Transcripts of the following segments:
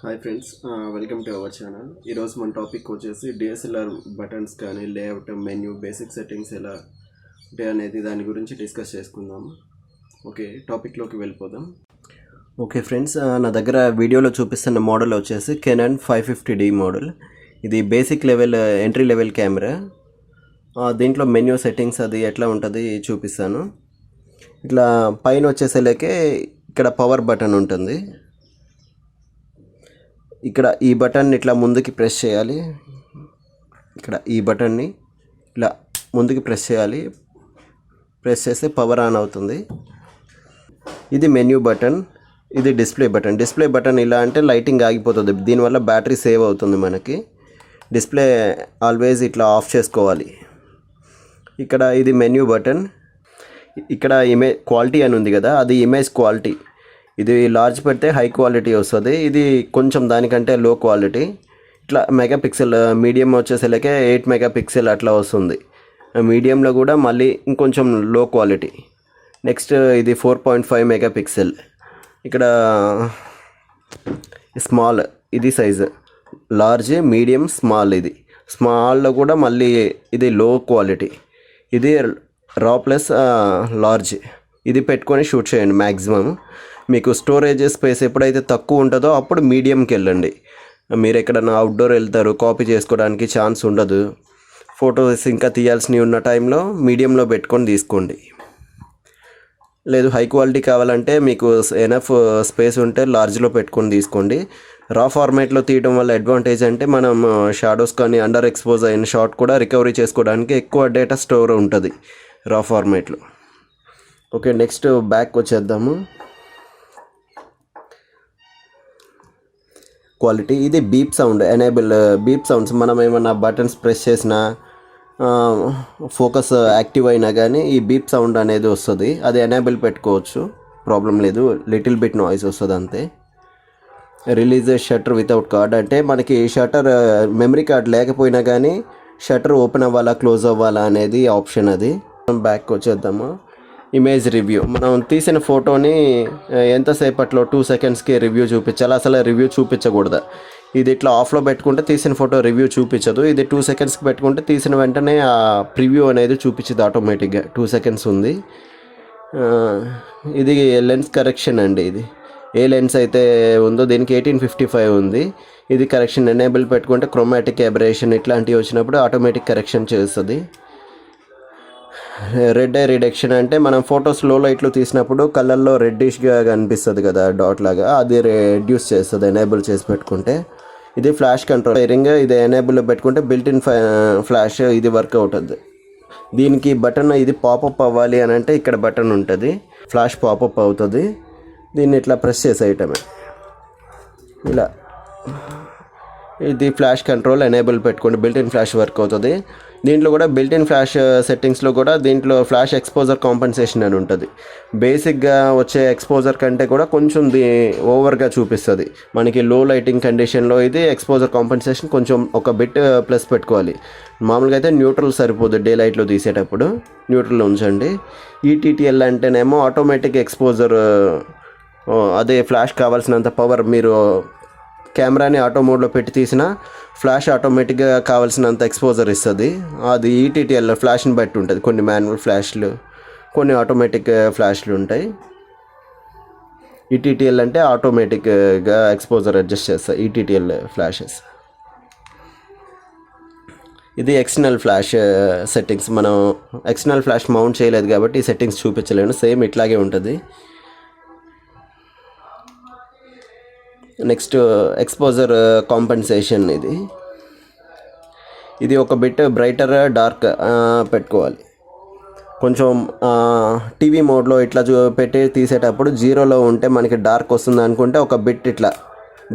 Hi friends, welcome to our channel. ఈరోజు మన topic వచ్చేసి డిఎస్ఎల్ఆర్ బటన్స్ కానీ లేఅవుట్ మెన్యూ బేసిక్ సెట్టింగ్స్ ఎలా ఉంటాయి అనేది దాని గురించి డిస్కస్ చేసుకుందాము. ఓకే, టాపిక్లోకి వెళ్ళిపోదాం. ఓకే ఫ్రెండ్స్, నా దగ్గర వీడియోలో చూపిస్తున్న మోడల్ వచ్చేసి కెనాన్ 550D మోడల్. ఇది basic level entry level camera. దీంట్లో మెన్యూ సెట్టింగ్స్ అది ఎట్లా ఉంటుంది చూపిస్తాను. ఇట్లా పైన వచ్చేసేలేకే ఇక్కడ పవర్ బటన్ ఉంటుంది. ఇక్కడ ఈ బటన్ ఇట్లా ముందుకి ప్రెస్ చేయాలి. ఇక్కడ ఈ బటన్ని ఇలా ముందుకి ప్రెస్ చేయాలి. ప్రెస్ చేస్తే పవర్ ఆన్ అవుతుంది. ఇది మెన్యూ బటన్, ఇది డిస్ప్లే బటన్. డిస్ప్లే బటన్ ఇలా అంటే లైటింగ్ ఆగిపోతుంది, దీనివల్ల బ్యాటరీ సేవ్ అవుతుంది మనకి. డిస్ప్లే ఆల్వేస్ ఇట్లా ఆఫ్ చేసుకోవాలి. ఇక్కడ ఇది మెన్యూ బటన్. ఇక్కడ ఇమేజ్ క్వాలిటీ అని ఉంది కదా, అది ఇమేజ్ క్వాలిటీ. ఇది లార్జ్ పెడితే హై క్వాలిటీ వస్తుంది, ఇది కొంచెం దానికంటే లో క్వాలిటీ. ఇట్లా మెగాపిక్సెల్ మీడియం వచ్చేసరికి 8 మెగాపిక్సెల్ అట్లా వస్తుంది. మీడియంలో కూడా మళ్ళీ ఇంకొంచెం లో క్వాలిటీ. నెక్స్ట్ ఇది 4.5 మెగాపిక్సెల్. ఇక్కడ స్మాల్, ఇది సైజు లార్జ్, మీడియం, స్మాల్. ఇది స్మాల్లో కూడా మళ్ళీ ఇది లో క్వాలిటీ. ఇది రా ప్లస్ లార్జ్. ఇది పెట్టుకొని షూట్ చేయండి. మ్యాక్సిమం మీకు స్టోరేజ్ స్పేస్ ఎప్పుడైతే తక్కువ ఉంటుందో అప్పుడు మీడియంకి వెళ్ళండి. మీరు ఎక్కడన్నా అవుట్డోర్ వెళ్తారు, కాపీ చేసుకోవడానికి ఛాన్స్ ఉండదు. ఫొటోస్ ఇంకా తీయాల్సినవి ఉన్న టైంలో మీడియంలో పెట్టుకొని తీసుకోండి. లేదు హై క్వాలిటీ కావాలంటే మీకు ఎనఫ్ స్పేస్ ఉంటే లార్జ్లో పెట్టుకొని తీసుకోండి. రా ఫార్మేట్లో తీయడం వల్ల అడ్వాంటేజ్ అంటే మనం షాడోస్ కానీ అండర్ ఎక్స్పోజ్ అయిన షాట్ కూడా రికవరీ చేసుకోవడానికి ఎక్కువ డేటా స్టోర్ ఉంటుంది రా ఫార్మేట్లో. ఓకే, నెక్స్ట్ బ్యాక్ వచ్చేద్దాము. క్వాలిటీ ఇది beep sound enable. Beep sounds మనం ఏమన్నా బటన్స్ ప్రెస్ చేసినా ఫోకస్ యాక్టివ్ అయినా కానీ ఈ బీప్ సౌండ్ అనేది వస్తుంది. అది ఎనేబుల్ పెట్టుకోవచ్చు, ప్రాబ్లం లేదు. లిటిల్ బిట్ నాయిస్ వస్తుంది అంతే. రిలీజ్ షట్టర్ వితౌట్ కార్డ్ అంటే మనకి షట్టర్ మెమరీ కార్డ్ లేకపోయినా కానీ షట్టర్ ఓపెన్ అవ్వాలా క్లోజ్ అవ్వాలా అనేది ఆప్షన్. అది బ్యాక్ వచ్చేద్దాము. ఇమేజ్ రివ్యూ, మనం తీసిన ఫోటోని ఎంతసేపట్లో 2 సెకండ్స్కి రివ్యూ చూపించాలి. అసలు రివ్యూ చూపించకూడదు. ఇది ఇట్లా ఆఫ్లో పెట్టుకుంటే తీసిన ఫోటో రివ్యూ చూపించదు. ఇది 2 సెకండ్స్కి పెట్టుకుంటే తీసిన వెంటనే ఆ ప్రివ్యూ అనేది చూపించదు ఆటోమేటిక్గా. 2 సెకండ్స్ ఉంది. ఇది లెన్స్ కరెక్షన్ అండి. ఇది ఏ లెన్స్ అయితే ఉందో దీనికి 1855 ఉంది. ఇది కరెక్షన్ ఎనేబుల్ పెట్టుకుంటే క్రోమాటిక్ అబరేషన్ ఇట్లాంటివి వచ్చినప్పుడు ఆటోమేటిక్ కరెక్షన్ చేస్తుంది. రెడ్ ఐ రిడక్షన్ అంటే మనం ఫొటోస్ లో లైట్లో తీసినప్పుడు కలర్లో రెడ్డిష్గా కనిపిస్తుంది కదా డాట్ లాగా, అది రెడ్యూస్ చేస్తుంది ఎనేబుల్ చేసి పెట్టుకుంటే. ఇది ఫ్లాష్ కంట్రోల్ వైరింగ్. ఇది ఎనేబుల్లో పెట్టుకుంటే బిల్ట్ ఇన్ ఫ్లాష్ ఇది వర్క్ అవుతుంది. దీనికి బటన్ ఇది పాపప్ అవ్వాలి అని అంటే ఇక్కడ బటన్ ఉంటుంది, ఫ్లాష్ పాపప్ అవుతుంది. దీన్ని ఇట్లా ప్రెస్ చేసేయటమే ఇలా. ఇది ఫ్లాష్ కంట్రోల్ ఎనేబుల్ పెట్టుకోండి, బిల్ట్ ఇన్ ఫ్లాష్ వర్క్ అవుతుంది. దీంట్లో కూడా బిల్ట్ ఇన్ ఫ్లాష్ సెట్టింగ్స్లో కూడా దీంట్లో ఫ్లాష్ ఎక్స్పోజర్ కాంపెన్సేషన్ అని ఉంటుంది. బేసిక్గా వచ్చే ఎక్స్పోజర్ కంటే కూడా కొంచెం ఓవర్గా చూపిస్తుంది మనకి. లో లైటింగ్ కండిషన్లో ఇది ఎక్స్పోజర్ కాంపెన్సేషన్ కొంచెం ఒక బిట్ ప్లస్ పెట్టుకోవాలి. మామూలుగా అయితే న్యూట్రల్ సరిపోదు, డే లైట్లో తీసేటప్పుడు న్యూట్రల్ ఉంచండి. ఈటీటీఎల్ అంటేనేమో ఆటోమేటిక్ ఎక్స్పోజర్. అదే ఫ్లాష్ కావాల్సినంత పవర్ మీరు కెమెరాని ఆటో మోడ్లో పెట్టి తీసినా ఫ్లాష్ ఆటోమేటిక్గా కావాల్సినంత ఎక్స్పోజర్ ఇస్తుంది. అది ఈటీటీఎల్ ఫ్లాష్ని బట్టి ఉంటుంది. కొన్ని మాన్యువల్ ఫ్లాష్లు, కొన్ని ఆటోమేటిక్ ఫ్లాష్లు ఉంటాయి. ఈటీటీఎల్ అంటే ఆటోమేటిక్గా ఎక్స్పోజర్ అడ్జస్ట్ చేస్తాయి ఈటీటీఎల్ ఫ్లాషెస్. ఇది ఎక్స్టర్నల్ ఫ్లాష్ సెట్టింగ్స్. మనం ఎక్స్టర్నల్ ఫ్లాష్ మౌంట్ చేయలేదు కాబట్టి ఈ సెట్టింగ్స్ చూపించలేను, సేమ్ ఇట్లాగే ఉంటుంది. Next exposure compensation. ఇది ఒక బిట్ బ్రైటర్ డార్క్ పెట్టుకోవాలి. కొంచెం టీవీ మోడ్లో ఇట్లా పెట్టి తీసేటప్పుడు 0లో ఉంటే మనకి డార్క్ వస్తుంది అనుకుంటే ఒక బిట్ ఇట్లా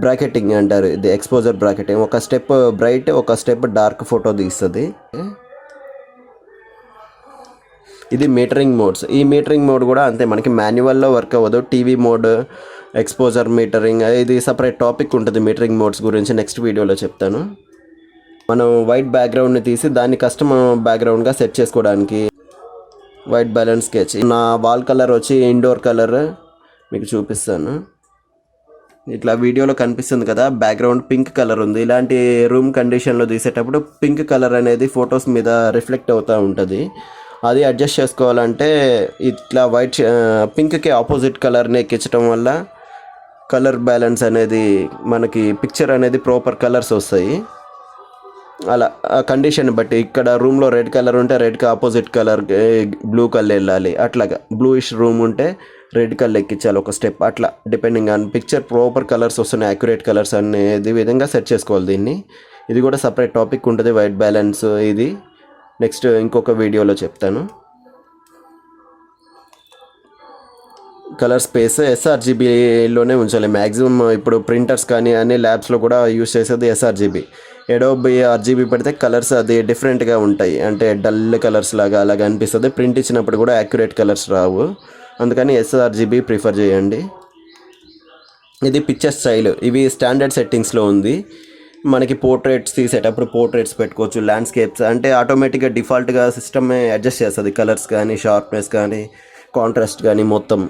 బ్రాకెటింగ్ అంటారు. ఇది ఎక్స్పోజర్ బ్రాకెటింగ్. ఒక స్టెప్ బ్రైట్, ఒక స్టెప్ డార్క్ ఫోటో తీస్తుంది. ఇది మీటరింగ్ మోడ్స్. ఈ మీటరింగ్ మోడ్ కూడా అంతే, మనకి మాన్యువల్లో వర్క్ అవ్వదు. టీవీ మోడ్, ఎక్స్పోజర్ మీటరింగ్, ఇది సపరేట్ టాపిక్ ఉంటుంది మీటరింగ్ మోడ్స్ గురించి, నెక్స్ట్ వీడియోలో చెప్తాను. మనం వైట్ బ్యాక్గ్రౌండ్ని తీసి దాన్ని కస్టమ్ బ్యాక్గ్రౌండ్గా సెట్ చేసుకోవడానికి వైట్ బ్యాలెన్స్ స్కెచ్. నా వాల్ కలర్ వచ్చి ఇండోర్ కలర్ మీకు చూపిస్తాను. ఇట్లా వీడియోలో కనిపిస్తుంది కదా, బ్యాక్గ్రౌండ్ పింక్ కలర్ ఉంది. ఇలాంటి రూమ్ కండిషన్లో తీసేటప్పుడు పింక్ కలర్ అనేది ఫొటోస్ మీద రిఫ్లెక్ట్ అవుతూ ఉంటుంది. అది అడ్జస్ట్ చేసుకోవాలంటే ఇట్లా పింక్కి ఆపోజిట్ కలర్ని ఎక్కించడం వల్ల కలర్ బ్యాలెన్స్ అనేది మనకి పిక్చర్ అనేది ప్రాపర్ కలర్స్ వస్తాయి. అలా ఆ కండిషన్ బట్టి ఇక్కడ రూమ్లో రెడ్ కలర్ ఉంటే రెడ్కి ఆపోజిట్ కలర్ బ్లూ కలర్ వెళ్ళాలి. అట్లాగా బ్లూయిష్ రూమ్ ఉంటే రెడ్ కలర్ ఎక్కించాలి ఒక స్టెప్. అట్లా depending on picture proper colours వస్తున్నాయి, యాక్యురేట్ కలర్స్ అనేది విధంగా సెట్ చేసుకోవాలి దీన్ని. ఇది కూడా సపరేట్ టాపిక్ ఉంటుంది, వైట్ బ్యాలెన్స్. ఇది నెక్స్ట్ ఇంకొక వీడియోలో చెప్తాను. కలర్ స్పేస్ ఎస్ఆర్జీబీలోనే ఉంచాలి మ్యాక్సిమం. ఇప్పుడు ప్రింటర్స్ కానీ అన్ని ల్యాబ్స్లో కూడా యూస్ చేసేది ఎస్ఆర్జీబీ. అడోబీ ఆర్జీబీ పెడితే కలర్స్ అది డిఫరెంట్గా ఉంటాయి, అంటే డల్ కలర్స్ లాగా అలాగ అనిపిస్తుంది. ప్రింట్ ఇచ్చినప్పుడు కూడా యాక్యురేట్ కలర్స్ రావు, అందుకని ఎస్ఆర్జీబీ ప్రిఫర్ చేయండి. ఇది పిక్చర్ స్టైల్, ఇవి స్టాండర్డ్ సెట్టింగ్స్లో ఉంది. మనకి పోర్ట్రేట్స్ తీసేటప్పుడు పోర్ట్రేట్స్ పెట్టుకోవచ్చు, ల్యాండ్స్కేప్స్ అంటే ఆటోమేటిక్గా డిఫాల్ట్గా సిస్టమే అడ్జస్ట్ చేస్తుంది, కలర్స్ కానీ షార్ప్నెస్ కానీ కాంట్రాస్ట్ కానీ మొత్తం.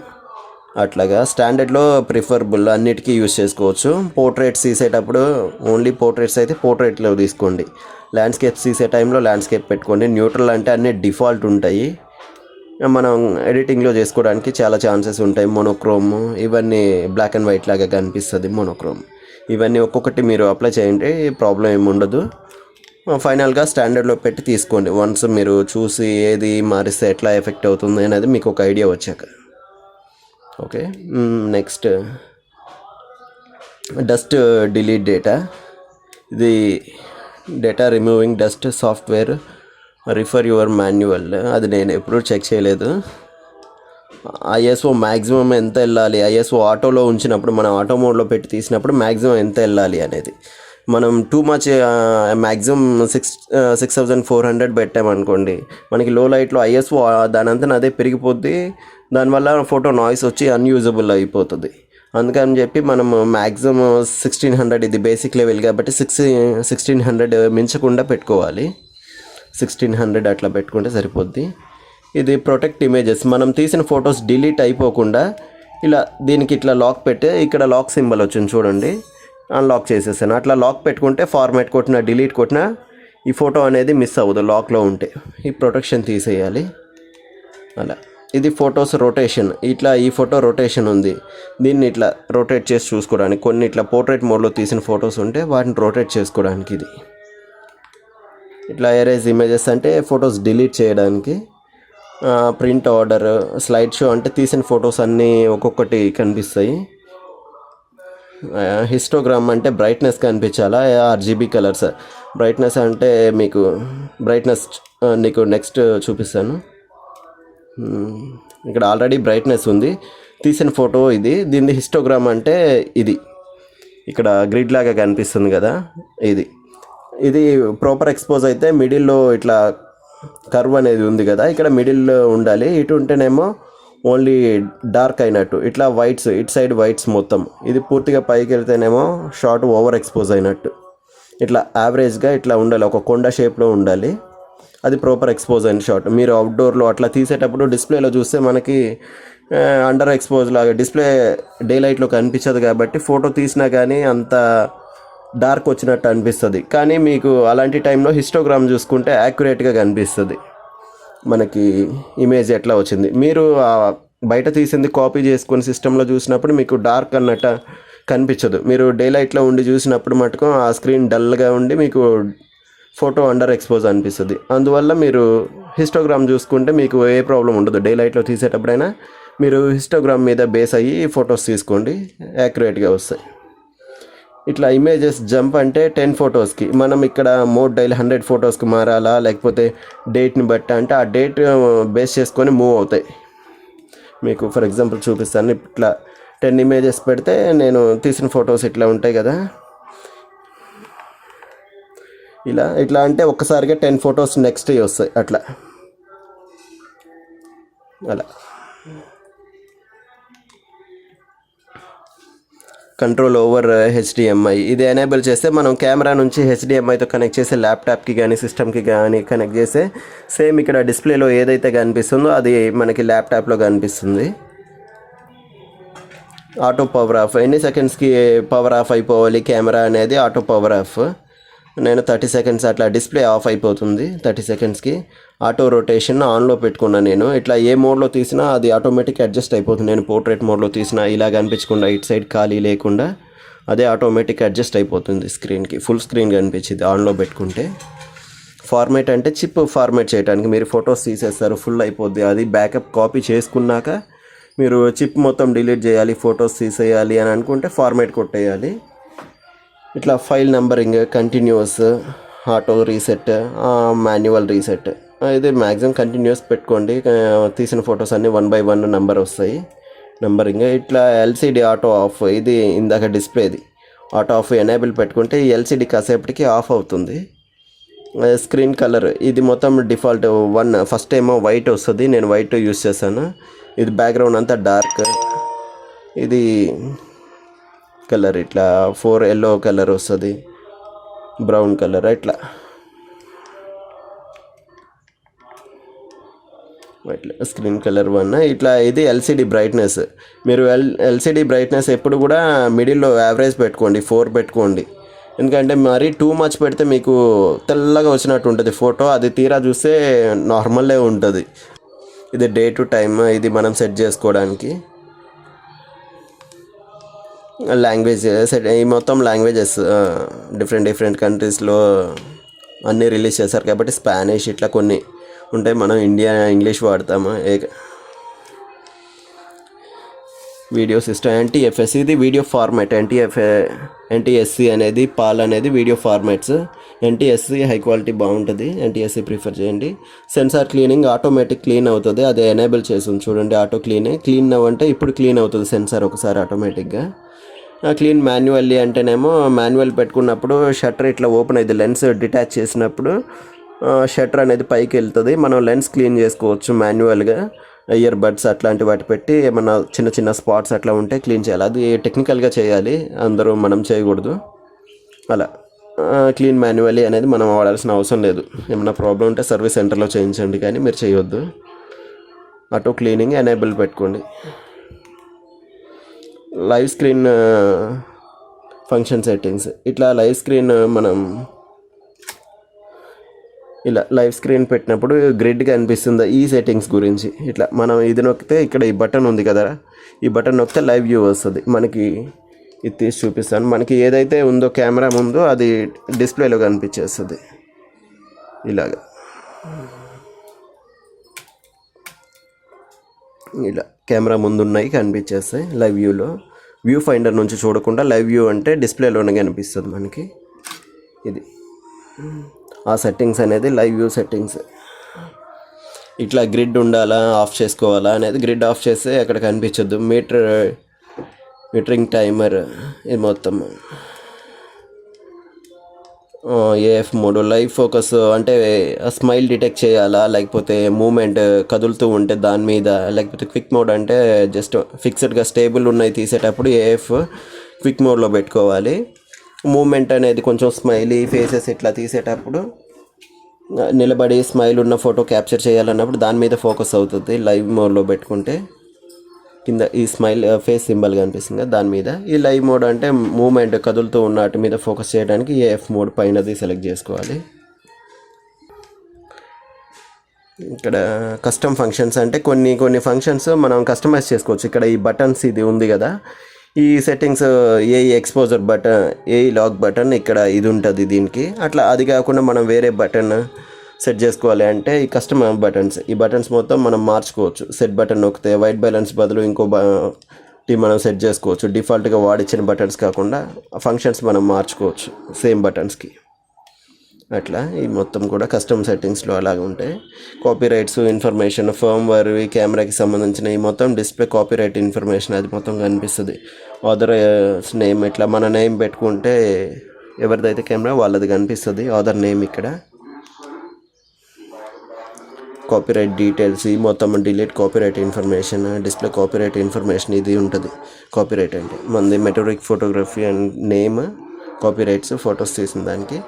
అట్లాగా స్టాండర్డ్లో ప్రిఫరబుల్, అన్నిటికీ యూస్ చేసుకోవచ్చు. పోర్ట్రేట్స్ తీసేటప్పుడు ఓన్లీ పోర్ట్రేట్స్ అయితే పోర్ట్రేట్లో తీసుకోండి, ల్యాండ్స్కేప్స్ తీసే టైంలో ల్యాండ్స్కేప్ పెట్టుకోండి. న్యూట్రల్ అంటే అన్నీ డిఫాల్ట్ ఉంటాయి, మనం ఎడిటింగ్లో చేసుకోవడానికి చాలా ఛాన్సెస్ ఉంటాయి. మోనోక్రోమ్ ఇవన్నీ బ్లాక్ అండ్ వైట్ లాగా కనిపిస్తుంది మోనోక్రోమ్. ఇవన్నీ ఒక్కొక్కటి మీరు అప్లై చేయండి, ప్రాబ్లం ఏమి ఉండదు. ఫైనల్గా స్టాండర్డ్లో పెట్టి తీసుకోండి. వన్స్ మీరు చూసి ఏది మారిస్తే ఎట్లా ఎఫెక్ట్ అవుతుంది అనేది మీకు ఒక ఐడియా వచ్చాక. Okay, next dust delete data. ఇది data removing dust software refer your manual. అది నేను ఎప్పుడూ చెక్ చేయలేదు. ఐఎస్ఓ మ్యాక్సిమం ఎంత వెళ్ళాలి, ఐఎస్ఓ ఆటోలో ఉంచినప్పుడు మనం ఆటో మోడ్లో పెట్టి తీసినప్పుడు మ్యాక్సిమం ఎంత వెళ్ళాలి అనేది. మనం టూ మచ్ మ్యాక్సిమం 6400 పెట్టామనుకోండి, మనకి లో లైట్లో ఐఎస్ఓ దానంతా అదే పెరిగిపోద్ది, దానివల్ల ఫోటో నాయిస్ వచ్చి అన్యూజబుల్ అయిపోతుంది. అందుకని చెప్పి మనం మ్యాక్సిమం 1600, ఇది బేసిక్ లెవెల్ కాబట్టి 1600 మించకుండా పెట్టుకోవాలి. 1600 అట్లా పెట్టుకుంటే సరిపోద్ది. ఇది ప్రొటెక్ట్ ఇమేజెస్, మనం తీసిన ఫొటోస్ డిలీట్ అయిపోకుండా ఇలా దీనికి ఇట్లా లాక్ పెట్టి, ఇక్కడ లాక్ సింబల్ వచ్చింది చూడండి, అన్లాక్ చేసేసాను. అట్లా లాక్ పెట్టుకుంటే ఫార్మాట్ కొట్టినా డిలీట్ కొట్టినా ఈ ఫోటో అనేది మిస్ అవ్వదు లాక్లో ఉంటే. ఈ ప్రొటెక్షన్ తీసేయాలి అలా. ఇది ఫొటోస్ రొటేషన్, ఇట్లా ఈ ఫోటో రొటేషన్ ఉంది, దీన్ని ఇట్లా రొటేట్ చేసి చూసుకోవడానికి. కొన్ని ఇట్లా పోర్ట్రేట్ మోడ్లో తీసిన ఫొటోస్ ఉంటే వాటిని రొటేట్ చేసుకోవడానికి. ఇది ఇట్లా ఎరేజ్ ఇమేజెస్ అంటే ఫొటోస్ డిలీట్ చేయడానికి. ప్రింట్ ఆర్డర్, స్లైడ్ షో అంటే తీసిన ఫొటోస్ అన్నీ ఒక్కొక్కటి కనిపిస్తాయి. హిస్టోగ్రామ్ అంటే బ్రైట్నెస్ కనిపించాలా, ఆర్జీబీ కలర్స్. బ్రైట్నెస్ అంటే మీకు బ్రైట్నెస్ నీకు నెక్స్ట్ చూపిస్తాను. ఇక్కడ ఆల్రెడీ బ్రైట్నెస్ ఉంది, తీసిన ఫోటో ఇది. దీన్ని హిస్టోగ్రామ్ అంటే ఇది ఇక్కడ గ్రిడ్ లాగా కనిపిస్తుంది కదా, ఇది ప్రాపర్ ఎక్స్పోజ్ అయితే మిడిల్లో ఇట్లా కర్వ్ అనేది ఉంది కదా, ఇక్కడ మిడిల్లో ఉండాలి. ఇటు ఉంటేనేమో ఓన్లీ డార్క్ అయినట్టు, ఇట్లా వైట్స్, ఇటు సైడ్ వైట్స్ మొత్తం. ఇది పూర్తిగా పైకి వెళ్తేనేమో షార్ట్ ఓవర్ ఎక్స్పోజ్ అయినట్టు. ఇట్లా యావరేజ్గా ఇట్లా ఉండాలి, ఒక కొండ షేప్లో ఉండాలి. అది ప్రాపర్ ఎక్స్పోజ్ అయిన షాట్. మీరు అవుట్డోర్లో అట్లా తీసేటప్పుడు డిస్ప్లేలో చూస్తే మనకి అండర్ ఎక్స్పోజ్ లాగా డిస్ప్లే డే లైట్లో కనిపించదు కాబట్టి ఫోటో తీసినా కానీ అంత డార్క్ వచ్చినట్టు అనిపిస్తుంది. కానీ మీకు అలాంటి టైంలో హిస్టోగ్రామ్ చూసుకుంటే యాక్యురేట్గా కనిపిస్తుంది మనకి ఇమేజ్ ఎట్లా వచ్చింది. మీరు బయట తీసింది కాపీ చేసుకుని సిస్టంలో చూసినప్పుడు మీకు డార్క్ అన్నట్టు కనిపించదు. మీరు డే లైట్లో ఉండి చూసినప్పుడు మటుకు ఆ స్క్రీన్ డల్గా ఉండి మీకు ఫోటో అండర్ ఎక్స్పోజ్ అనిపిస్తుంది. అందువల్ల మీరు హిస్టోగ్రామ్ చూసుకుంటే మీకు ఏ ప్రాబ్లం ఉండదు. డే లైట్లో తీసేటప్పుడైనా మీరు హిస్టోగ్రామ్ మీద బేస్ అయ్యి ఫొటోస్ తీసుకోండి, యాక్యురేట్గా వస్తాయి. ఇట్లా ఇమేజెస్ జంప్ అంటే 10 ఫొటోస్కి మనం ఇక్కడ మోడ్ డైలీ 100 ఫొటోస్కి మారాలా, లేకపోతే డేట్ని బట్టి అంటే ఆ డేట్ బేస్ చేసుకొని మూవ్ అవుతాయి. మీకు ఫర్ ఎగ్జాంపుల్ చూపిస్తాను. ఇట్లా 10 ఇమేజెస్ పెడితే నేను తీసిన ఫొటోస్ ఇట్లా ఉంటాయి కదా, ఇట్లా అంటే ఒక్కసారిగా 10 ఫొటోస్ నెక్స్ట్ వస్తాయి అట్లా. అలా కంట్రోల్ ఓవర్ హెచ్డిఎంఐ ఇది ఎనేబుల్ చేస్తే మనం కెమెరా నుంచి హెచ్డిఎంఐతో కనెక్ట్ చేసే ల్యాప్టాప్కి కానీ సిస్టమ్కి కానీ కనెక్ట్ చేస్తే సేమ్ ఇక్కడ డిస్ప్లేలో ఏదైతే కనిపిస్తుందో అది మనకి ల్యాప్టాప్లో కనిపిస్తుంది. ఆటో పవర్ ఆఫ్ ఎన్ని సెకండ్స్కి పవర్ ఆఫ్ అయిపోవాలి కెమెరా అనేది ఆటో పవర్ ఆఫ్. నేను 30 సెకండ్స్ అట్లా డిస్ప్లే ఆఫ్ అయిపోతుంది 30 సెకండ్స్కి. ఆటో రొటేషన్ ఆన్లో పెట్టుకున్నాను నేను. ఇట్లా ఏ మోడ్లో తీసినా అది ఆటోమేటిక్ అడ్జస్ట్ అయిపోతుంది. నేను పోర్ట్రేట్ మోడ్లో తీసినా ఇలా కనిపించకుండా ఇటు సైడ్ ఖాళీ లేకుండా అదే ఆటోమేటిక్ అడ్జస్ట్ అయిపోతుంది స్క్రీన్కి. ఫుల్ స్క్రీన్ కనిపించింది ఆన్లో పెట్టుకుంటే. ఫార్మేట్ అంటే చిప్ ఫార్మేట్ చేయడానికి మీరు ఫొటోస్ తీసేస్తారు, ఫుల్ అయిపోద్ది. అది బ్యాకప్ కాపీ చేసుకున్నాక మీరు చిప్ మొత్తం డిలీట్ చేయాలి, ఫొటోస్ తీసేయాలి అని అనుకుంటే ఫార్మేట్ కొట్టేయాలి. ఇట్లా file numbering, continuous, auto reset, manual reset. ఇది మ్యాక్సిమం కంటిన్యూస్ పెట్టుకోండి. తీసిన ఫొటోస్ అన్నీ 1 by 1 నెంబర్ వస్తాయి నంబరింగ్. ఇట్లా ఎల్సిడి ఆటో ఆఫ్, ఇది ఇందాక డిస్ప్లేది ఆటో ఆఫ్ ఎనేబుల్ పెట్టుకుంటే ఈ ఎల్సిడి కాసేపటికి ఆఫ్ అవుతుంది. స్క్రీన్ కలర్ ఇది మొత్తం డిఫాల్ట్ 1. ఫస్ట్ ఏమో వైట్ వస్తుంది, నేను వైట్ యూస్ చేశాను. ఇది బ్యాక్గ్రౌండ్ అంతా డార్క్. ఇది కలర్ ఇట్లా 4 ఎల్లో కలర్ వస్తుంది, బ్రౌన్ కలర్ ఇట్లా స్క్రీన్ కలర్ 1 ఇట్లా. ఇది ఎల్సిడి బ్రైట్నెస్. మీరు ఎల్సిడి బ్రైట్నెస్ ఎప్పుడు కూడా మిడిల్లో యావరేజ్ పెట్టుకోండి, 4 పెట్టుకోండి. ఎందుకంటే మరీ టూ మచ్ పెడితే మీకు తెల్లగా వచ్చినట్టు ఉంటుంది ఫోటో, అది తీరా చూస్తే నార్మల్లే ఉంటుంది. ఇది డే టు టైమ్, ఇది మనం సెట్ చేసుకోవడానికి. లాంగ్వేజ్ సెట్, ఈ మొత్తం లాంగ్వేజెస్ డిఫరెంట్ కంట్రీస్లో అన్నీ రిలీజ్ చేశారు కాబట్టి స్పానిష్ ఇట్లా కొన్ని ఉంటాయి. మనం ఇంగ్లీష్ వాడతాము. వీడియో సిస్టమ్ NTFS, ఇది వీడియో ఫార్మాట్. NTSC అనేది పాల్ అనేది video formats. NTSC high quality బాగుంటుంది, NTSC ప్రిఫర్ చేయండి. సెన్సార్ క్లీనింగ్ ఆటోమేటిక్ క్లీన్ అవుతుంది, అది ఎనేబుల్ చేస్తుంది చూడండి. ఆటో క్లీన్ అవ్వంటే ఇప్పుడు క్లీన్ అవుతుంది సెన్సార్ ఒకసారి ఆటోమేటిక్గా. క్లీన్ మాన్యువల్లీ అంటేనేమో మాన్యువల్ పెట్టుకున్నప్పుడు షట్టర్ ఇట్లా ఓపెన్ అయింది, లెన్స్ డిటాచ్ చేసినప్పుడు షట్టర్ అనేది పైకి వెళ్తుంది. మనం లెన్స్ క్లీన్ చేసుకోవచ్చు మాన్యువల్గా. ఇయర్ బడ్స్ అట్లాంటి వాటి పెట్టి ఏమన్నా చిన్న స్పాట్స్ అట్లా ఉంటే క్లీన్ చేయాలి. అది టెక్నికల్గా చేయాలి, అందరూ మనం చేయకూడదు. అలా క్లీన్ మాన్యువల్లీ అనేది మనం వాడాల్సిన అవసరం లేదు. ఏమన్నా ప్రాబ్లం ఉంటే సర్వీస్ సెంటర్లో చేయించండి, కానీ మీరు చేయొద్దు. ఆటో క్లీనింగ్ ఎనేబుల్ పెట్టుకోండి. Live screen function settings. ఇట్లా లైవ్ స్క్రీన్ మనం ఇలా లైవ్ స్క్రీన్ పెట్టినప్పుడు గ్రిడ్గా అనిపిస్తుంది. ఈ సెట్టింగ్స్ గురించి ఇట్లా మనం ఇది నొక్కితే ఇక్కడ ఈ బటన్ ఉంది కదా, ఈ బటన్ నొక్కితే లైవ్ వ్యూ వస్తుంది. మనకి ఇది తీసి చూపిస్తాను. మనకి ఏదైతే ఉందో కెమెరా ముందు అది డిస్ప్లేలో కనిపించేస్తుంది. ఇలాగా ఇలా కెమెరా ముందు ఉన్నాయి కనిపించేస్తాయి లైవ్ వ్యూలో. వ్యూ ఫైండర్ నుంచి చూడకుండా లైవ్ వ్యూ అంటే డిస్ప్లేలోనే కనిపిస్తుంది మనకి. ఇది ఆ సెట్టింగ్స్ అనేది లైవ్ వ్యూ సెట్టింగ్స్. ఇట్లా గ్రిడ్ ఉండాలా ఆఫ్ చేసుకోవాలా అనేది, గ్రిడ్ ఆఫ్ చేస్తే అక్కడ కనిపించద్దు. మీటరింగ్ టైమర్, ఇది మొత్తం AF మోడ్. లైవ్ ఫోకస్ అంటే స్మైల్ డిటెక్ట్ చేయాలా, లేకపోతే మూమెంట్ కదులుతూ ఉంటే దాని మీద, లేకపోతే క్విక్ మోడ్ అంటే జస్ట్ ఫిక్స్డ్గా స్టేబుల్ ఉన్నాయి తీసేటప్పుడు AF క్విక్ మోడ్లో పెట్టుకోవాలి. మూమెంట్ అనేది కొంచెం స్మైలీ ఫేసెస్ ఇట్లా తీసేటప్పుడు నిలబడి స్మైల్ ఉన్న ఫోటో క్యాప్చర్ చేయాలన్నప్పుడు దాని మీద ఫోకస్ అవుతుంది లైవ్ మోడ్లో పెట్టుకుంటే. కింద ఈ స్మైల్ ఫేస్ సింబల్ కనిపిస్తుంది కదా దాని మీద. ఈ లైవ్ మోడ్ అంటే మూమెంట్ కదులుతూ ఉన్న వాటి మీద ఫోకస్ చేయడానికి AF మోడ్ పైనది సెలెక్ట్ చేసుకోవాలి. ఇక్కడ కస్టమ్ ఫంక్షన్స్ అంటే కొన్ని ఫంక్షన్స్ మనం కస్టమైజ్ చేసుకోవచ్చు. ఇక్కడ ఈ బటన్స్ ఇది ఉంది కదా, ఈ సెట్టింగ్స్ ఏ ఎక్స్పోజర్ బటన్, ఏ లాక్ బటన్ ఇక్కడ ఇది ఉంటుంది దీనికి. అట్లా అది కాకుండా మనం వేరే బటన్ సెట్ చేసుకోవాలి అంటే ఈ కస్టమ్ బటన్స్, ఈ బటన్స్ మొత్తం మనం మార్చుకోవచ్చు. సెట్ బటన్ నొక్కితే వైట్ బ్యాలెన్స్ బదులు ఇంకో మనం సెట్ చేసుకోవచ్చు. డిఫాల్ట్గా వాడిచ్చిన బటన్స్ కాకుండా ఫంక్షన్స్ మనం మార్చుకోవచ్చు సేమ్ బటన్స్కి. అట్లా ఈ మొత్తం కూడా కస్టమ్ సెట్టింగ్స్లో అలాగే ఉంటాయి. కాపీరైట్స్ ఇన్ఫర్మేషన్, ఫర్మ్వేర్, ఈ కెమెరాకి సంబంధించిన ఈ మొత్తం డిస్ప్లే కాపీరైట్ ఇన్ఫర్మేషన్ అది మొత్తం కనిపిస్తుంది. ఆథర్ నేమ్, ఇట్లా మన నేమ్ పెట్టుకుంటే ఎవరిదైతే కెమెరా వాళ్ళది కనిపిస్తుంది ఆథర్ నేమ్. ఇక్కడ కాపీరైట్ డీటెయిల్స్, ఈ మొత్తం delete copyright information, display copyright information ఇది ఉంటుంది. కాపీరైట్ అంటే మనది meteoric photography and name, copyrights photos తీసిన దానికి.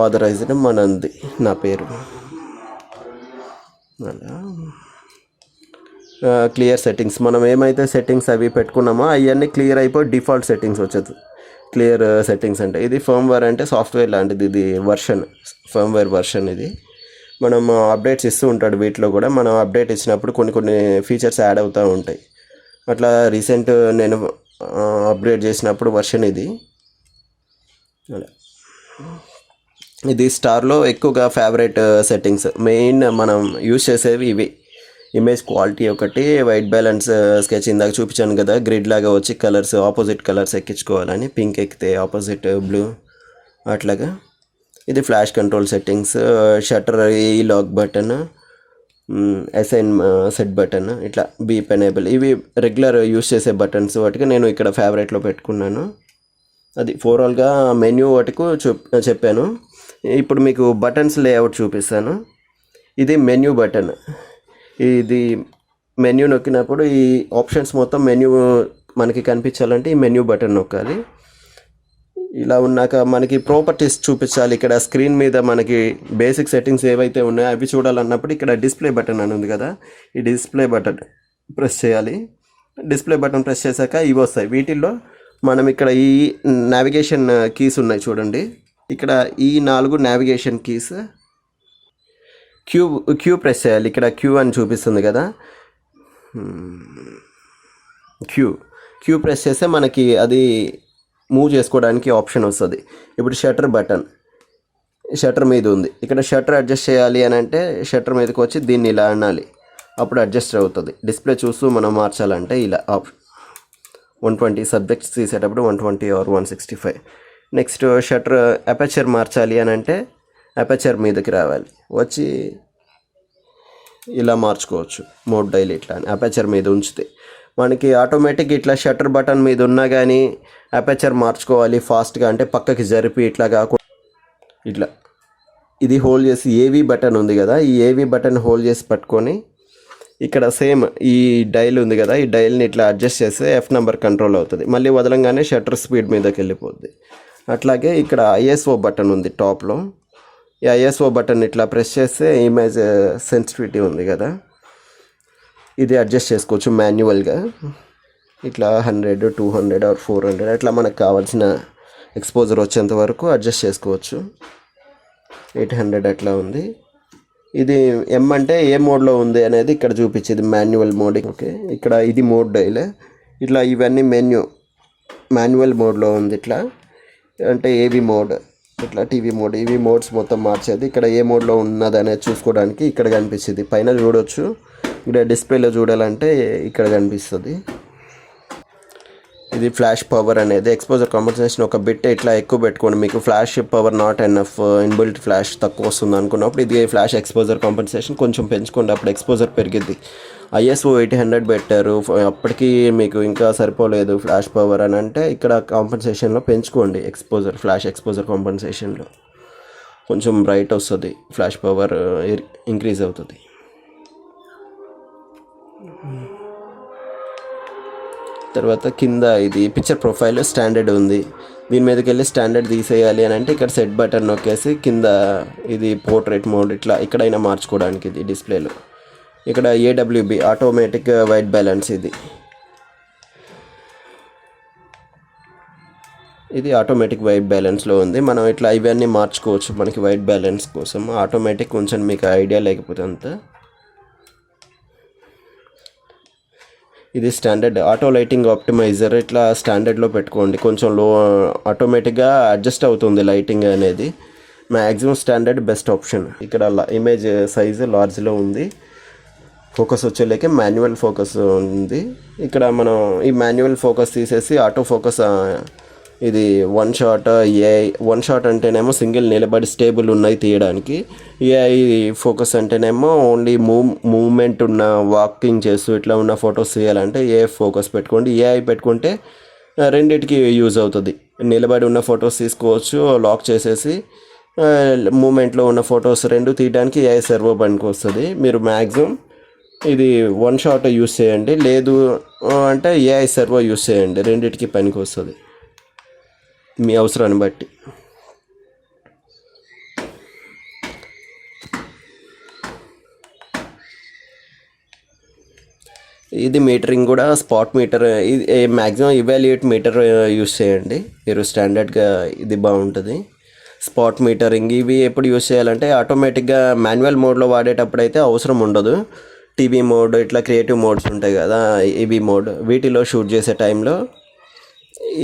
ఆథరైజ్డ్ మనది, నా పేరు. అలా క్లియర్ సెట్టింగ్స్, మనం ఏమైతే సెట్టింగ్స్ అవి పెట్టుకున్నామో అవన్నీ క్లియర్ అయిపోయి డిఫాల్ట్ సెట్టింగ్స్ వచ్చేది. క్లియర్ సెట్టింగ్స్ అంటే ఇది ఫర్మ్వేర్ అంటే సాఫ్ట్వేర్ లాంటిది, ఇది వర్షన్, ఫర్మ్వేర్ వర్షన్. ఇది మనం అప్డేట్స్ ఇస్తూ ఉంటాడు వీటిలో కూడా. మనం అప్డేట్ ఇచ్చినప్పుడు కొన్ని ఫీచర్స్ యాడ్ అవుతూ ఉంటాయి. అట్లా రీసెంట్ నేను అప్గ్రేడ్ చేసినప్పుడు వర్షన్ ఇది. అలా ఇది స్టార్లో ఎక్కువగా ఫేవరెట్ సెట్టింగ్స్ మెయిన్ మనం యూజ్ చేసేవి ఇవి. ఇమేజ్ క్వాలిటీ ఒకటి, వైట్ బ్యాలెన్స్ స్కెచ్ ఇందాక చూపించాను కదా, గ్రిడ్ లాగా వచ్చి కలర్స్ ఆపోజిట్ కలర్స్ ఎక్కించుకోవాలని, పింక్ ఎక్కితే ఆపోజిట్ బ్లూ అట్లాగా. ఇది ఫ్లాష్ కంట్రోల్ సెట్టింగ్స్, షట్టర్, ఈ lock button, assign set button, ఇట్లా బీప్ ఎనేబుల్, ఇవి రెగ్యులర్ యూస్ చేసే బటన్స్. వాటికి నేను ఇక్కడ ఫేవరెట్లో పెట్టుకున్నాను. అది ఓవరాల్గా మెన్యూ వాటికు చెప్పాను. ఇప్పుడు మీకు బటన్స్ లేఅవుట్ చూపిస్తాను. ఇది మెన్యూ బటన్. ఇది మెన్యూ నొక్కినప్పుడు ఈ ఆప్షన్స్ మొత్తం మెన్యూ మనకి కనిపించాలంటే ఈ మెన్యూ బటన్ నొక్కాలి. ఇలా ఉన్నాక మనకి ప్రాపర్టీస్ చూపించాలి. ఇక్కడ స్క్రీన్ మీద మనకి బేసిక్ సెట్టింగ్స్ ఏవైతే ఉన్నాయో అవి చూడాలన్నప్పుడు ఇక్కడ డిస్ప్లే బటన్ అని ఉంది కదా, ఈ డిస్ప్లే బటన్ ప్రెస్ చేయాలి. డిస్ప్లే బటన్ ప్రెస్ చేశాక ఇవి వస్తాయి. వీటిల్లో మనం ఇక్కడ ఈ నావిగేషన్ కీస్ ఉన్నాయి చూడండి. ఇక్కడ ఈ 4 నావిగేషన్ కీస్, క్యూ ప్రెస్ చేయాలి. ఇక్కడ క్యూ అని చూపిస్తుంది కదా, క్యూ ప్రెస్ చేస్తే మనకి అది మూవ్ చేసుకోవడానికి ఆప్షన్ వస్తుంది. ఇప్పుడు షట్టర్ బటన్, షట్టర్ మీద ఉంది. ఇక్కడ షట్టర్ అడ్జస్ట్ చేయాలి అని అంటే షట్టర్ మీదకి వచ్చి దీన్ని ఇలా అనాలి, అప్పుడు అడ్జస్ట్ అవుతుంది. డిస్ప్లే చూస్తూ మనం మార్చాలంటే ఇలా 120 సబ్జెక్ట్స్ తీసేటప్పుడు 120 ఆర్ 165. నెక్స్ట్ షట్టర్ అపర్చర్ మార్చాలి అని అంటే అపర్చర్ మీదకి రావాలి, వచ్చి ఇలా మార్చుకోవచ్చు. మోడ్ డైల్ ఇట్లా అని అపర్చర్ మీద ఉంచితే మనకి ఆటోమేటిక్ ఇట్లా షట్టర్ బటన్ మీద ఉన్నా కానీ అపర్చర్ మార్చుకోవాలి ఫాస్ట్గా అంటే పక్కకి జరిపి ఇట్లా కాకుండా ఇట్లా ఇది హోల్డ్ చేసి ఏవీ బటన్ ఉంది కదా, ఈ ఏవీ బటన్ హోల్డ్ చేసి పట్టుకొని ఇక్కడ సేమ్ ఈ డైల్ ఉంది కదా, ఈ డైల్ని ఇట్లా అడ్జస్ట్ చేస్తే ఎఫ్ నెంబర్ కంట్రోల్ అవుతుంది. మళ్ళీ వదలంగానే షట్టర్ స్పీడ్ మీదకి వెళ్ళిపోద్ది. అట్లాగే ఇక్కడ ఐఎస్ఓ బటన్ ఉంది టాప్లో. ఈ ఐఎస్ఓ బటన్ ఇట్లా ప్రెస్ చేస్తే ఇమేజ్ సెన్సిటివిటీ ఉంది కదా, ఇది అడ్జస్ట్ చేసుకోవచ్చు మాన్యువల్గా. ఇట్లా 100, 200 ఆర్ 400 అట్లా మనకు కావాల్సిన ఎక్స్పోజర్ వచ్చేంత వరకు అడ్జస్ట్ చేసుకోవచ్చు. 800 అట్లా ఉంది. ఇది ఎం అంటే ఏ మోడ్లో ఉంది అనేది ఇక్కడ చూపించేది, మాన్యువల్ మోడ్. ఓకే, ఇక్కడ ఇది మోడ్ డైల్. ఇట్లా ఇవన్నీ మాన్యువల్ మోడ్లో ఉంది. ఇట్లా అంటే ఏవి మోడ్, ఇట్లా టీవీ మోడ్, ఇవి మోడ్స్ మొత్తం మార్చేది. ఇక్కడ ఏ మోడ్లో ఉన్నది అనేది చూసుకోవడానికి ఇక్కడ కనిపిస్తుంది. పైన చూడవచ్చు, ఇక్కడ డిస్ప్లేలో చూడాలంటే ఇక్కడ కనిపిస్తుంది. ఇది ఫ్లాష్ పవర్ అనేది ఎక్స్పోజర్ కాంపెన్సేషన్ ఒక బిట్ ఇట్లా ఎక్కువ పెట్టుకోండి. మీకు flash power not enough, inbuilt flash తక్కువ వస్తుంది అనుకున్నప్పుడు ఇది ఫ్లాష్ ఎక్స్పోజర్ కాంపెన్సేషన్ కొంచెం పెంచుకోండి, అప్పుడు ఎక్స్పోజర్ పెరిగిద్ది. ఐఎస్ఓ 800 పెట్టారు, అప్పటికి మీకు ఇంకా సరిపోలేదు ఫ్లాష్ పవర్ అని అంటే ఇక్కడ కాంపెన్సేషన్లో పెంచుకోండి. ఫ్లాష్ ఎక్స్పోజర్ కాంపెన్సేషన్లో కొంచెం బ్రైట్ వస్తుంది, ఫ్లాష్ పవర్ ఇంక్రీజ్ అవుతుంది. తర్వాత కింద ఇది పిక్చర్ ప్రొఫైల్ స్టాండర్డ్ ఉంది. దీని మీదకి వెళ్ళి స్టాండర్డ్ తీసేయాలి అని అంటే ఇక్కడ సెట్ బటన్ నొక్కేసి కింద ఇది పోర్ట్రేట్ మోడ్ ఇట్లా ఎక్కడైనా మార్చుకోవడానికి ఇది డిస్ప్లేలో. ఇక్కడ ఏడబ్ల్యూబి ఆటోమేటిక్ వైట్ బ్యాలెన్స్, ఇది ఆటోమేటిక్ వైట్ బ్యాలెన్స్లో ఉంది. మనం ఇట్లా ఇవన్నీ మార్చుకోవచ్చు మనకి వైట్ బ్యాలెన్స్ కోసం. ఆటోమేటిక్ కొంచెం మీకు ఐడియా లేకపోతే అంతా. ఇది స్టాండర్డ్ ఆటో లైటింగ్ ఆప్టిమైజర్, ఇట్లా స్టాండర్డ్లో పెట్టుకోండి. కొంచెం లో ఆటోమేటిక్గా అడ్జస్ట్ అవుతుంది లైటింగ్ అనేది. Maximum standard best option. ఇక్కడ ఇమేజ్ సైజు లార్జ్లో ఉంది. ఫోకస్ వచ్చేలేకే మాన్యువల్ ఫోకస్ ఉంది. ఇక్కడ మనం ఈ మాన్యువల్ ఫోకస్ తీసేసి ఆటో ఫోకస్, ఇది వన్ షాట్ అంటేనేమో సింగిల్ నిలబడి స్టేబుల్ ఉన్నాయి తీయడానికి. ఏఐ ఫోకస్ అంటేనేమో ఓన్లీ మూవ్మెంట్ ఉన్న వాకింగ్ చేస్తూ ఇట్లా ఉన్న ఫొటోస్ తీయాలంటే ఏఐ ఫోకస్ పెట్టుకోండి. ఏఐ పెట్టుకుంటే రెండిటికి యూజ్ అవుతుంది. నిలబడి ఉన్న ఫొటోస్ తీసుకోవచ్చు, లాక్ చేసేసి మూమెంట్లో ఉన్న ఫొటోస్ రెండు తీయడానికి ఏఐ సర్వో పనికి వస్తుంది. మీరు మ్యాక్సిమం ఇది వన్ షాట్ యూస్ చేయండి, లేదు అంటే ఏఐ సర్వో యూస్ చేయండి, రెండిటికి పనికి వస్తుంది మీ అవసరాన్ని బట్టి. ఇది మీటరింగ్ కూడా స్పాట్ మీటర్, ఇది మ్యాక్సిమం ఇవాల్యుయేట్ మీటర్ యూస్ చేయండి మీరు, స్టాండర్డ్గా ఇది బాగుంటుంది. స్పాట్ మీటరింగ్ ఇవి ఎప్పుడు యూస్ చేయాలంటే ఆటోమేటిక్గా మాన్యువల్ మోడ్లో వాడేటప్పుడు అయితే అవసరం ఉండదు. టీవీ మోడ్ ఇట్లా క్రియేటివ్ మోడ్స్ ఉంటాయి కదా, ఈవీ మోడ్, వీటిలో షూట్ చేసే టైంలో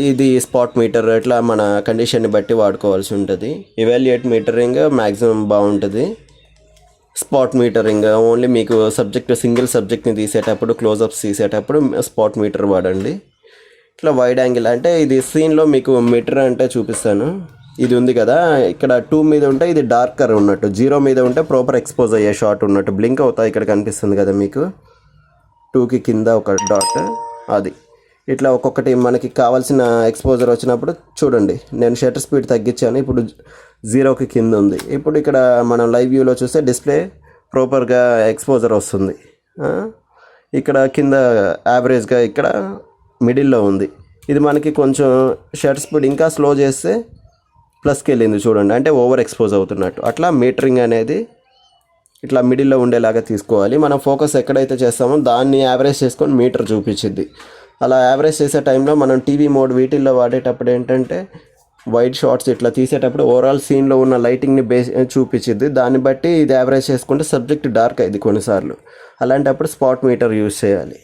ఇది స్పాట్ మీటర్ ఇట్లా మన కండిషన్ని బట్టి వాడుకోవాల్సి ఉంటుంది. ఇవాల్యుయేట్ మీటరింగ్ మ్యాక్సిమం బాగుంటుంది. స్పాట్ మీటరింగ్ ఓన్లీ మీకు సింగిల్ సబ్జెక్ట్ని తీసేటప్పుడు, క్లోజప్స్ తీసేటప్పుడు స్పాట్ మీటర్ వాడండి. ఇట్లా వైడ్ యాంగిల్ అంటే ఇది సీన్లో మీకు మీటర్ అంటే చూపిస్తాను. ఇది ఉంది కదా, ఇక్కడ 2 మీద ఉంటే ఇది డార్కర్ ఉన్నట్టు, 0 మీద ఉంటే ప్రాపర్ ఎక్స్పోజ్ అయ్యే షాట్ ఉన్నట్టు, బ్లింక్ అవుతాయి ఇక్కడ కనిపిస్తుంది కదా మీకు, 2కి కింద ఒక డాట్, అది ఇట్లా ఒక్కొక్కటి మనకి కావాల్సిన ఎక్స్పోజర్ వచ్చినప్పుడు చూడండి. నేను షటర్ స్పీడ్ తగ్గించాను, ఇప్పుడు 0కి కింద ఉంది. ఇప్పుడు ఇక్కడ మనం లైవ్ వ్యూలో చూస్తే డిస్ప్లే ప్రాపర్గా ఎక్స్పోజర్ వస్తుంది. ఇక్కడ కింద యావరేజ్గా ఇక్కడ మిడిల్లో ఉంది. ఇది మనకి కొంచెం షటర్ స్పీడ్ ఇంకా స్లో చేస్తే ప్లస్కి వెళ్ళింది చూడండి, అంటే ఓవర్ ఎక్స్పోజ్ అవుతున్నట్టు. అట్లా మీటరింగ్ అనేది ఇట్లా మిడిల్లో ఉండేలాగా తీసుకోవాలి. మనం ఫోకస్ ఎక్కడైతే చేస్తామో దాన్ని యావరేజ్ చేసుకొని మీటర్ చూపించింది. అలా యావరేజ్ చేసే టైంలో మనం టీవీ మోడ్ వీటిల్లో వాడేటప్పుడు ఏంటంటే వైడ్ షాట్స్ ఇట్లా తీసేటప్పుడు ఓవరాల్ సీన్లో ఉన్న లైటింగ్ని చూపించింది. దాన్ని బట్టి ఇది యావరేజ్ చేసుకుంటే సబ్జెక్ట్ డార్క్ అయింది కొన్నిసార్లు, అలాంటప్పుడు స్పాట్ మీటర్ యూజ్ చేయాలి.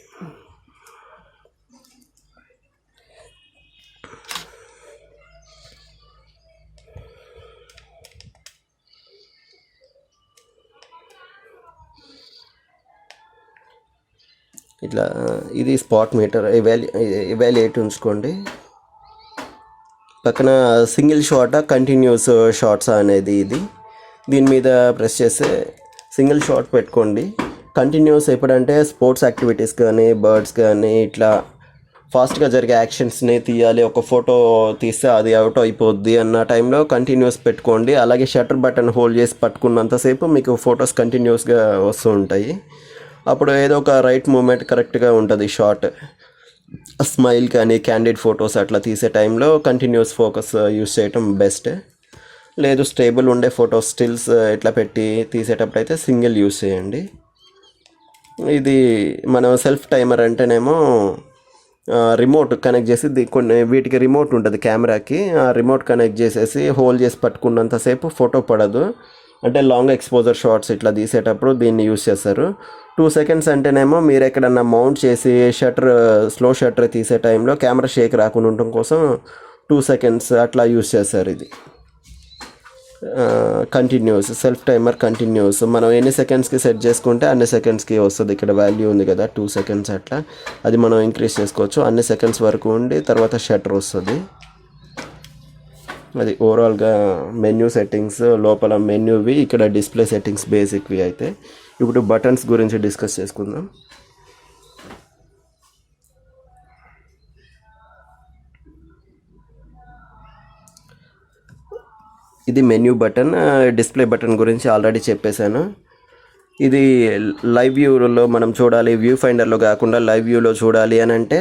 ఇట్లా ఇది స్పాట్ మీటర్ ఇవాల్యుయేట్ ఉంచుకోండి. పక్కన సింగిల్ షాట్ కంటిన్యూస్ షాట్స్ అనేది దీని మీద ప్రెస్ చేస్తే సింగిల్ షాట్ పెట్టుకోండి. కంటిన్యూస్ ఎప్పుడంటే స్పోర్ట్స్ యాక్టివిటీస్ కానీ, బర్డ్స్ కానీ ఇట్లా ఫాస్ట్గా జరిగే యాక్షన్స్ని తీయాలి, ఒక ఫోటో తీస్తే అది అవుట్ అయిపోద్ది అన్న టైంలో కంటిన్యూస్ పెట్టుకోండి. అలాగే షట్టర్ బటన్ హోల్డ్ చేసి పట్టుకున్నంతసేపు మీకు ఫొటోస్ కంటిన్యూస్గా వస్తూ ఉంటాయి. అప్పుడు ఏదో ఒక రైట్ మూమెంట్ కరెక్ట్గా ఉంటుంది షాట్. స్మైల్ కానీ క్యాండిడ్ ఫొటోస్ అట్లా తీసే టైంలో కంటిన్యూస్ ఫోకస్ యూస్ చేయటం బెస్ట్. లేదు స్టేబుల్ ఉండే ఫొటోస్ స్టిల్స్ ఇట్లా పెట్టి తీసేటప్పుడు అయితే సింగిల్ యూస్ చేయండి. ఇది మనం సెల్ఫ్ టైమర్ అంటేనేమో రిమోట్ కనెక్ట్ చేసి కొన్ని వీటికి రిమోట్ ఉంటుంది కెమెరాకి, ఆ రిమోట్ కనెక్ట్ చేసేసి హోల్డ్ చేసి పట్టుకున్నంతసేపు ఫోటో పడదు. అంటే లాంగ్ ఎక్స్పోజర్ షాట్స్ ఇట్లా తీసేటప్పుడు దీన్ని యూస్ చేస్తారు. 2 సెకండ్స్ అంటేనేమో మీరు ఎక్కడన్నా మౌంట్ చేసి స్లో షట్టర్ తీసే టైంలో కెమెరా షేక్ రాకుండా ఉండటం కోసం 2 సెకండ్స్ అట్లా యూస్ చేస్తారు. ఇది కంటిన్యూస్ సెల్ఫ్ టైమర్ కంటిన్యూస్, మనం ఎన్ని సెకండ్స్కి సెట్ చేసుకుంటే అన్ని సెకండ్స్కి వస్తుంది. ఇక్కడ వాల్యూ ఉంది కదా 2 సెకండ్స్, అట్లా అది మనం ఇంక్రీజ్ చేసుకోవచ్చు. అన్ని సెకండ్స్ వరకు ఉండి తర్వాత షట్టర్ వస్తుంది. అది ఓవరాల్గా మెన్యూ సెట్టింగ్స్, లోపల మెన్యూవి, ఇక్కడ డిస్ప్లే సెట్టింగ్స్ బేసిక్వి. అయితే ఇప్పుడు బటన్స్ గురించి డిస్కస్ చేసుకుందాం. ఇది మెన్యూ బటన్. డిస్ప్లే బటన్ గురించి ఆల్రెడీ చెప్పేశాను. ఇది లైవ్ వ్యూలో మనం చూడాలి, వ్యూ ఫైండర్లో కాకుండా లైవ్ వ్యూలో చూడాలి అని అంటే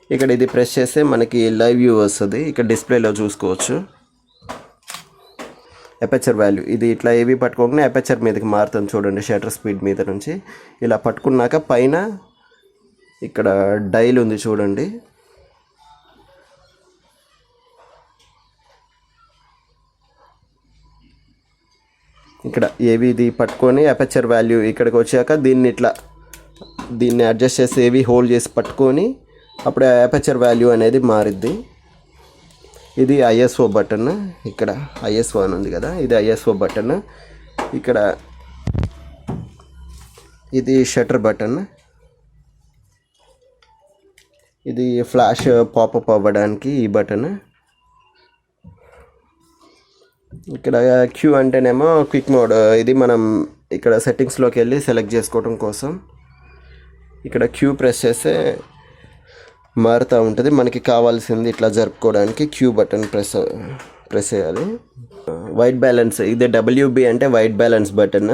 ఇక్కడ ఇది ప్రెస్ చేస్తే మనకి లైవ్ వ్యూ వస్తుంది. ఇక్కడ డిస్ప్లేలో చూసుకోవచ్చు. అపర్చర్ వాల్యూ ఇది ఇట్లా ఏవి పట్టుకోకుండా అపర్చర్ మీదకి మారుతుంది చూడండి, షటర్ స్పీడ్ మీద నుంచి. ఇలా పట్టుకున్నాక పైన ఇక్కడ డైల్ ఉంది చూడండి, ఇక్కడ ఏవి ఇది పట్టుకొని అపర్చర్ వాల్యూ ఇక్కడికి వచ్చాక దీన్ని అడ్జస్ట్ చేసి ఏవి హోల్డ్ చేసి పట్టుకొని అప్పుడు అపర్చర్ వాల్యూ అనేది మారిద్ది. ఇది ఐఎస్ఓ బటన్, ఇక్కడ ఐఎస్ఓ అని ఉంది కదా, ఇది ఐఎస్ఓ బటన్. ఇక్కడ ఇది షట్టర్ బటన్, ఇది ఫ్లాష్ పాపప్ అవ్వడానికి ఈ బటన్. ఇక్కడ క్యూ అంటేనేమో క్విక్ మోడ్, ఇది మనం ఇక్కడ సెట్టింగ్స్లోకి వెళ్ళి సెలెక్ట్ చేసుకోవడం కోసం ఇక్కడ క్యూ ప్రెస్ చేస్తే మారుతూ ఉంటుంది. మనకి కావాల్సింది ఇట్లా జరుపుకోవడానికి క్యూ బటన్ ప్రెస్ చేయాలి. వైట్ బ్యాలెన్స్, ఇది డబ్ల్యూబి అంటే white balance button.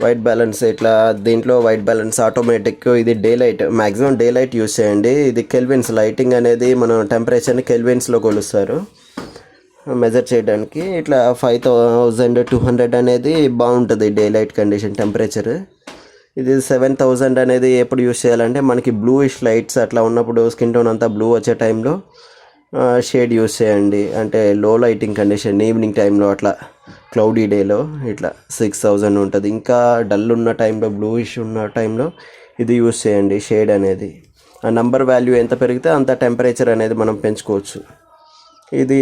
White balance ఇట్లా దీంట్లో వైట్ బ్యాలెన్స్ ఆటోమేటిక్. ఇది day light, maximum day light use చేయండి. ఇది కెల్విన్స్, లైటింగ్ అనేది మనం టెంపరేచర్ని కెల్విన్స్లో కొలుస్తారు మెజర్ చేయడానికి. ఇట్లా 5200 అనేది బాగుంటుంది డే లైట్ కండిషన్ టెంపరేచర్. ఇది 7000 అనేది ఎప్పుడు యూస్ చేయాలంటే మనకి బ్లూయిష్ లైట్స్ అట్లా ఉన్నప్పుడు స్కిన్ టోన్ అంతా బ్లూ వచ్చే టైంలో షేడ్ యూస్ చేయండి. అంటే లో లైటింగ్ కండిషన్ ఈవినింగ్ టైంలో అట్లా క్లౌడీ డేలో ఇట్లా 6000 ఉంటుంది. ఇంకా డల్ ఉన్న టైంలో బ్లూయిష్ ఉన్న టైంలో ఇది యూస్ చేయండి షేడ్ అనేది. ఆ నంబర్ వాల్యూ ఎంత పెరిగితే అంత టెంపరేచర్ అనేది మనం పెంచుకోవచ్చు. ఇది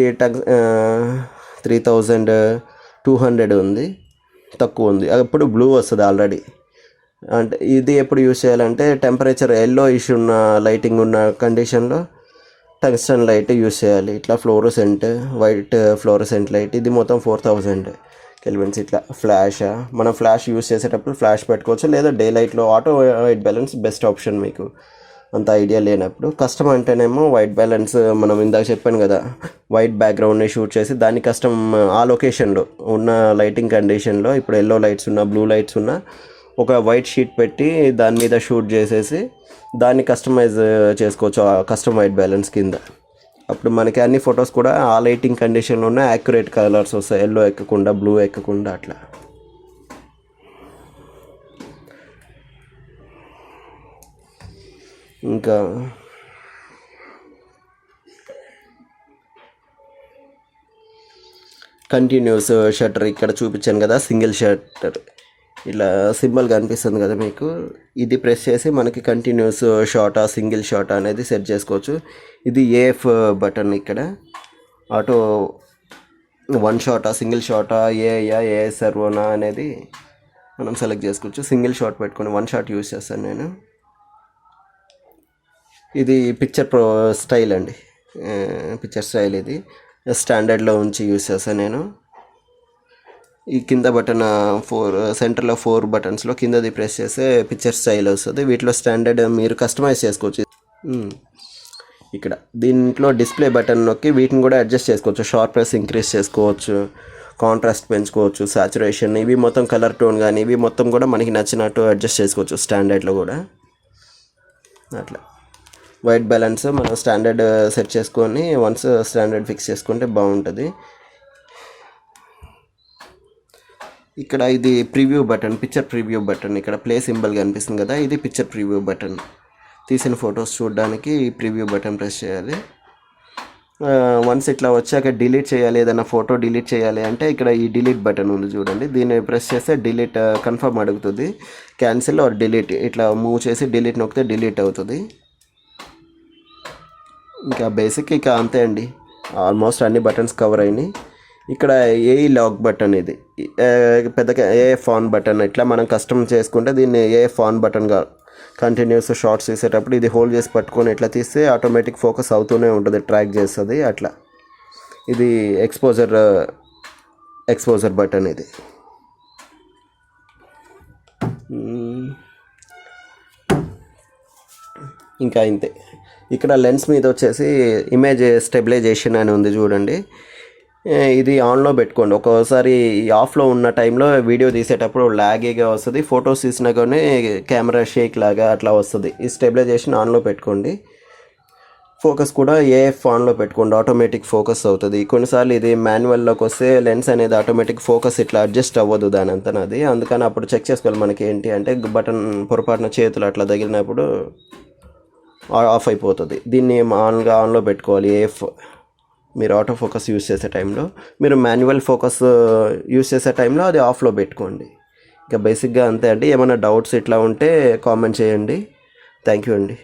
3200 ఉంది, తక్కువ ఉంది, అప్పుడు బ్లూ వస్తుంది ఆల్రెడీ. అంటే ఇది ఎప్పుడు యూస్ చేయాలంటే టెంపరేచర్ ఎల్లో ఇష్యూ ఉన్న లైటింగ్ ఉన్న కండిషన్లో టంగ్స్టన్ లైట్ యూస్ చేయాలి. ఇట్లా ఫ్లోరోసెంట్ వైట్ ఫ్లోరోసెంట్ లైట్ ఇది మొత్తం 4000 కెల్విన్స్. ఇట్లా ఫ్లాష్ మనం ఫ్లాష్ యూస్ చేసేటప్పుడు ఫ్లాష్ పెట్టుకోవచ్చు, లేదా డే లైట్లో auto white balance best option మీకు అంత ఐడియా లేనప్పుడు. కస్టమ్ అంటేనేమో వైట్ బ్యాలెన్స్ మనం ఇందాక చెప్పాను కదా, వైట్ బ్యాక్గ్రౌండ్ని షూట్ చేసి దాన్ని కస్టమ్ ఆ లొకేషన్లో ఉన్న లైటింగ్ కండిషన్లో ఇప్పుడు ఎల్లో లైట్స్ ఉన్న బ్లూ లైట్స్ ఉన్న ఒక వైట్ షీట్ పెట్టి దాని మీద షూట్ చేసేసి దాన్ని కస్టమైజ్ చేసుకోవచ్చు ఆ కస్టమ్ వైట్ బ్యాలెన్స్ కింద. అప్పుడు మనకి అన్ని ఫొటోస్ కూడా ఆ లైటింగ్ కండిషన్లోనే యాక్యురేట్ కలర్స్ వస్తాయి, ఎల్లో ఎక్కకుండా బ్లూ ఎక్కకుండా అట్లా. ఇంకా కంటిన్యూస్ షట్టర్ ఇక్కడ చూపించాను కదా, సింగిల్ షట్టర్ ఇలా సింబల్ కనిపిస్తుంది కదా మీకు, ఇది ప్రెస్ చేసి మనకి కంటిన్యూస్ షాటా సింగిల్ షాట్ అనేది సెట్ చేసుకోవచ్చు. ఇది ఏఎఫ్ బటన్, ఇక్కడ ఆటో వన్ షాటా సింగిల్ షాటా ఏ సర్వోనా అనేది మనం సెలెక్ట్ చేసుకోవచ్చు. సింగిల్ షాట్ పెట్టుకొని వన్ షాట్ యూస్ చేస్తాను నేను. ఇది పిక్చర్ ప్రో స్టైల్ అండి, పిక్చర్ స్టైల్ ఇది స్టాండర్డ్లో ఉంచి యూస్ చేస్తాను నేను. ఈ కింద బటన్ సెంటర్లో 4 బటన్స్లో కిందది ప్రెస్ చేస్తే పిక్చర్ స్టైల్ వస్తుంది. వీటిలో స్టాండర్డ్ మీరు కస్టమైజ్ చేసుకోవచ్చు. ఇక్కడ దీంట్లో డిస్ప్లే బటన్ నొక్కి వీటిని కూడా అడ్జస్ట్ చేసుకోవచ్చు. షార్ప్నెస్ ఇంక్రీజ్ చేసుకోవచ్చు, కాంట్రాస్ట్ పెంచుకోవచ్చు, సాచురేషన్, ఇవి మొత్తం కలర్ టోన్ కానీ ఇవి మొత్తం కూడా మనకి నచ్చినట్టు అడ్జస్ట్ చేసుకోవచ్చు స్టాండర్డ్లో కూడా. అట్లా వైట్ బ్యాలెన్స్ మనం స్టాండర్డ్ సెట్ చేసుకొని వన్స్ స్టాండర్డ్ ఫిక్స్ చేసుకుంటే బాగుంటుంది. ఇక్కడ ఇది preview button, picture preview button, ఇక్కడ ప్లే సింబల్ కనిపిస్తుంది కదా, ఇది పిక్చర్ ప్రివ్యూ బటన్. తీసిన ఫొటోస్ చూడడానికి ఈ ప్రివ్యూ బటన్ ప్రెస్ చేయాలి. వన్స్ ఇట్లా వచ్చాక డిలీట్ చేయాలి, ఏదైనా ఫోటో డిలీట్ చేయాలి అంటే ఇక్కడ ఈ డిలీట్ బటన్ ఉంది చూడండి, దీన్ని ప్రెస్ చేస్తే డిలీట్ కన్ఫర్మ్ అడుగుతుంది. క్యాన్సిల్ ఆర్ డిలీట్ ఇట్లా మూవ్ చేసి డిలీట్ నొక్కితే డిలీట్ అవుతుంది. ఇంకా బేసిక్ ఇక అంతే అండి, ఆల్మోస్ట్ అన్ని బటన్స్ కవర్ అయినాయి. ఇక్కడ ఏఈ లాక్ బటన్, ఇది పెద్దగా ఏఎఫ్ ఆన్ బటన్. ఇట్లా మనం కస్టమ్ చేసుకుంటే దీన్ని ఏఎఫ్ ఆన్ బటన్గా కంటిన్యూస్ షార్ట్స్ తీసేటప్పుడు ఇది హోల్డ్ చేసి పట్టుకొని ఇట్లా తీస్తే ఆటోమేటిక్ ఫోకస్ అవుతూనే ఉంటుంది, ట్రాక్ చేస్తుంది అట్లా. ఇది ఎక్స్పోజర్ బటన్ ఇది. ఇంకా ఇంతే. ఇక్కడ లెన్స్ మీద వచ్చేసి ఇమేజ్ స్టెబిలైజేషన్ అని ఉంది చూడండి, ఇది ఆన్లో పెట్టుకోండి. ఒక్కోసారి ఆఫ్లో ఉన్న టైంలో వీడియో తీసేటప్పుడు లాగీగా వస్తుంది, ఫొటోస్ తీసినా కానీ కెమెరా షేక్ లాగా అట్లా వస్తుంది. ఈ స్టెబిలైజేషన్ ఆన్లో పెట్టుకోండి. ఫోకస్ కూడా ఏఎఫ్ ఆన్లో పెట్టుకోండి, ఆటోమేటిక్ ఫోకస్ అవుతుంది. కొన్నిసార్లు ఇది మాన్యువల్లోకి వస్తే లెన్స్ అనేది ఆటోమేటిక్ ఫోకస్ ఇట్లా అడ్జస్ట్ అవ్వదు దాని అంతనది, అందుకని అప్పుడు చెక్ చేసుకోవాలి మనకి ఏంటి అంటే బటన్ పొరపాటున చేతులు అట్లా తగిలినప్పుడు ఆఫ్ అయిపోతుంది. దీన్ని ఆన్లో పెట్టుకోవాలి ఏఎఫ్. మీరు ఆటో ఫోకస్ యూస్ చేసే టైంలో, మీరు మాన్యువల్ ఫోకస్ యూస్ చేసే టైంలో అది ఆఫ్లో పెట్టుకోండి. ఇంకా బేసిక్గా అంతే అండి. ఏమైనా డౌట్స్ ఇట్లా ఉంటే కామెంట్ చేయండి. థ్యాంక్ యూ అండి.